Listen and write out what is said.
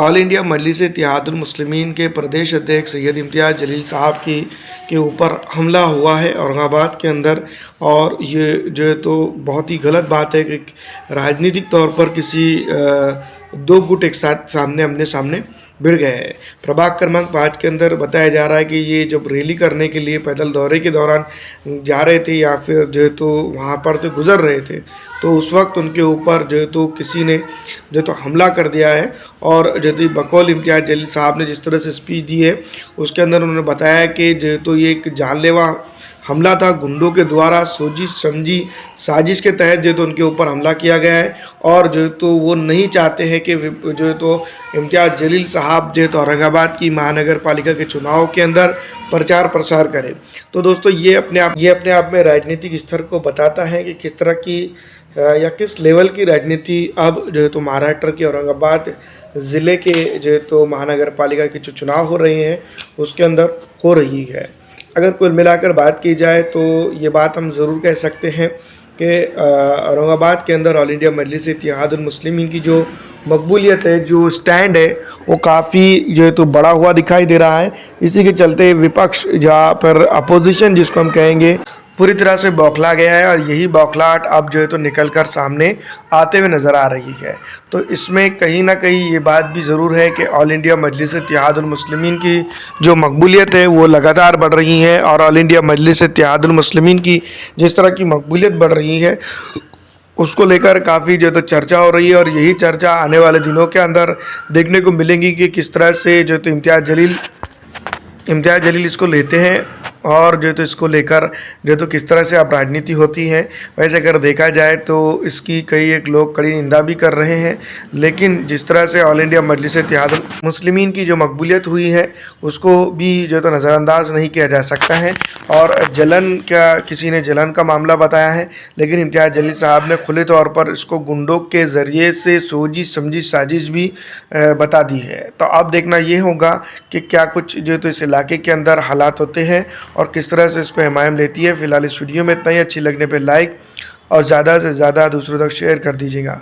All India Majlis-e-Ittehadul मुस्लिमीन के प्रदेश अध्यक्ष सैयद इम्तियाज़ जलील साहब के ऊपर हमला हुआ है औरंगाबाद के अंदर। और ये जो है तो बहुत ही गलत बात है कि राजनीतिक तौर पर किसी दो गुट एक साथ आमने सामने भिड़ गए हैं। प्रभाग क्रमांक 5 के अंदर बताया जा रहा है कि ये जब रैली करने के लिए पैदल दौरे के दौरान जा रहे थे या फिर जो है तो वहाँ पर से गुज़र रहे थे, तो उस वक्त उनके ऊपर जो है तो किसी ने जो है तो हमला कर दिया है। और जो है बकौल इम्तियाज़ जलील साहब ने जिस तरह से स्पीच दी है उसके अंदर उन्होंने बताया कि जो है तो ये एक जानलेवा हमला था, गुंडों के द्वारा सोची समझी साजिश के तहत जो तो उनके ऊपर हमला किया गया है। और जो तो वो नहीं चाहते हैं कि जो है तो इम्तियाज़ जलील साहब जो है तो औरंगाबाद की महानगर पालिका के चुनाव के अंदर प्रचार प्रसार करें। तो दोस्तों ये अपने आप में राजनीतिक स्तर को बताता है कि किस तरह की या किस लेवल की राजनीति अब जो है तो महाराष्ट्र के औरंगाबाद ज़िले के जो है तो महानगर पालिका के जो चुनाव हो रहे हैं उसके अंदर हो रही है। अगर कुल मिलाकर बात की जाए तो ये बात हम ज़रूर कह सकते हैं कि औरंगाबाद के अंदर ऑल इंडिया मजलिस-ए-इत्तेहादुल मुस्लिमीन की जो मकबूलियत है, जो स्टैंड है, वो काफ़ी जो है तो बड़ा हुआ दिखाई दे रहा है। इसी के चलते विपक्ष या फिर अपोजिशन जिसको हम कहेंगे पूरी तरह से बौखला गया है और यही बौखलाहट अब जो है तो निकल कर सामने आते हुए नज़र आ रही है। तो इसमें कहीं ना कहीं ये बात भी ज़रूर है कि ऑल इंडिया मजलिस-ए-इत्तेहादुल मुस्लिमीन की जो मकबूलियत है वो लगातार बढ़ रही है और ऑल इंडिया मजलिस-ए-इत्तेहादुल मुस्लिमीन की जिस तरह की मकबूलियत बढ़ रही है उसको लेकर काफ़ी जो है तो चर्चा हो रही है। और यही चर्चा आने वाले दिनों के अंदर देखने को मिलेंगी कि किस तरह से जो है तो इम्तियाज़ जलील इसको लेते हैं और जो तो इसको लेकर जो तो किस तरह से अब राजनीति होती है। वैसे अगर देखा जाए तो इसकी कई एक लोग कड़ी निंदा भी कर रहे हैं, लेकिन जिस तरह से ऑल इंडिया मजलिस-ए-इत्तेहादुल मुस्लिमीन की जो मकबूलियत हुई है उसको भी जो तो नज़रअंदाज नहीं किया जा सकता है। और जलन क्या किसी ने जलन का मामला बताया है, लेकिन इम्तियाज़ जलील साहब ने खुले तौर पर इसको गुंडों के ज़रिए से सोची समझी साजिश भी बता दी है। तो अब देखना ये होगा कि क्या कुछ जो तो इस इलाके के अंदर हालात होते हैं और किस तरह से इसको हिमायत लेती है। फिलहाल इस वीडियो में इतना ही। अच्छी लगने पे लाइक और ज़्यादा से ज़्यादा दूसरों तक शेयर कर दीजिएगा।